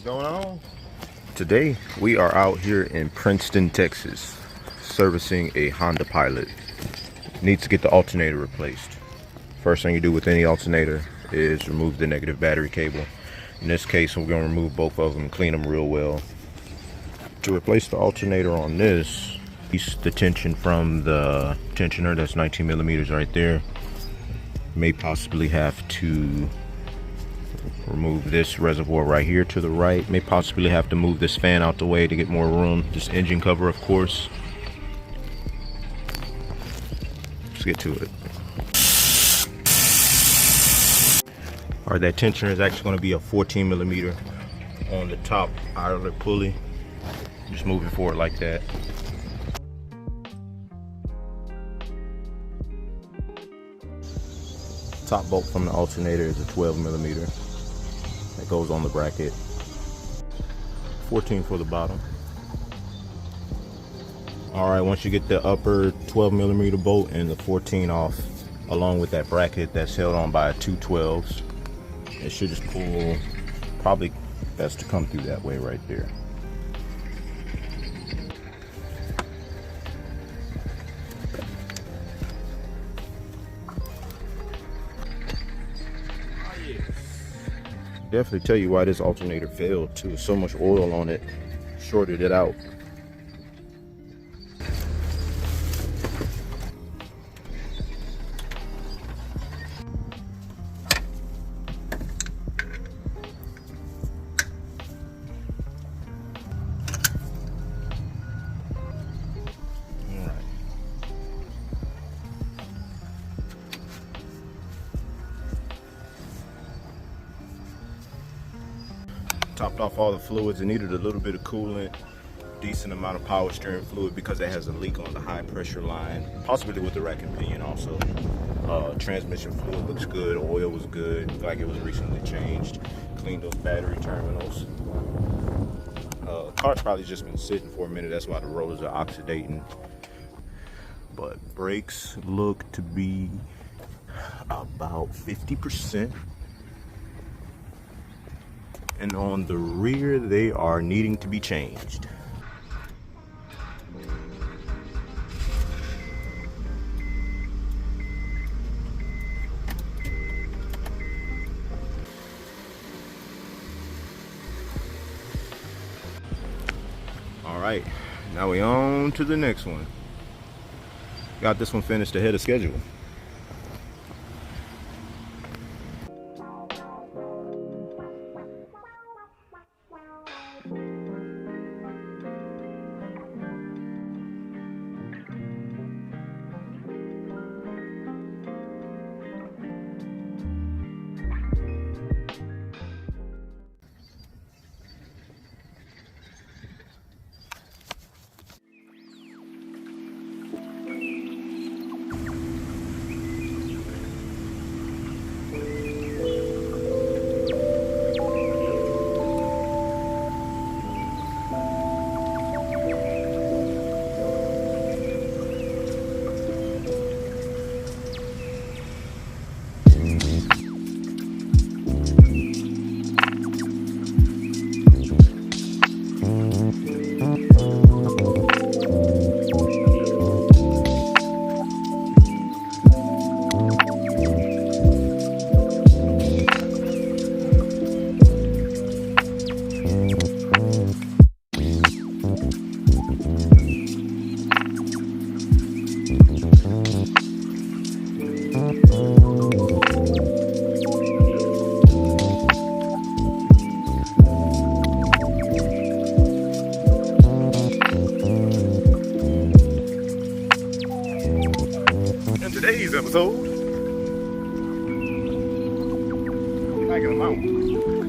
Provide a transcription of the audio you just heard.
What's going on? Today we are out here in Princeton, Texas, servicing a Honda Pilot. Needs to get the alternator replaced. First thing you do with any alternator is remove the negative battery cable. In this case, we're going to remove both of them and clean them real well. To replace the alternator on this, release the tension from the tensioner. That's 19 millimeters right there. May possibly have to remove this reservoir right here to the right. May possibly have to move this fan out the way to get more room. This engine cover, of course. Let's get to it. All right, that tensioner is actually going to be a 14 millimeter on the top idler pulley. Just move it forward like that. Top bolt from the alternator is a 12 millimeter. That goes on the bracket. 14 for the bottom. All right, once you get the upper 12 millimeter bolt and the 14 off, along with that bracket that's held on by 2 12s, it should just pull. Probably best to come through that way right there. Definitely tell you why this alternator failed too. So much oil on it, shorted it out. Topped off all the fluids. It needed a little bit of coolant, decent amount of power steering fluid because it has a leak on the high pressure line, possibly with the rack and pinion also. Transmission fluid looks good, oil was good, looked like it was recently changed. Cleaned those battery terminals. Car's probably just been sitting for a minute, that's why the rollers are oxidating. But brakes look to be about 50%. And on the rear, they are needing to be changed. All right, now we on to the next one. Got this one finished ahead of schedule. In today's episode, you liking them out?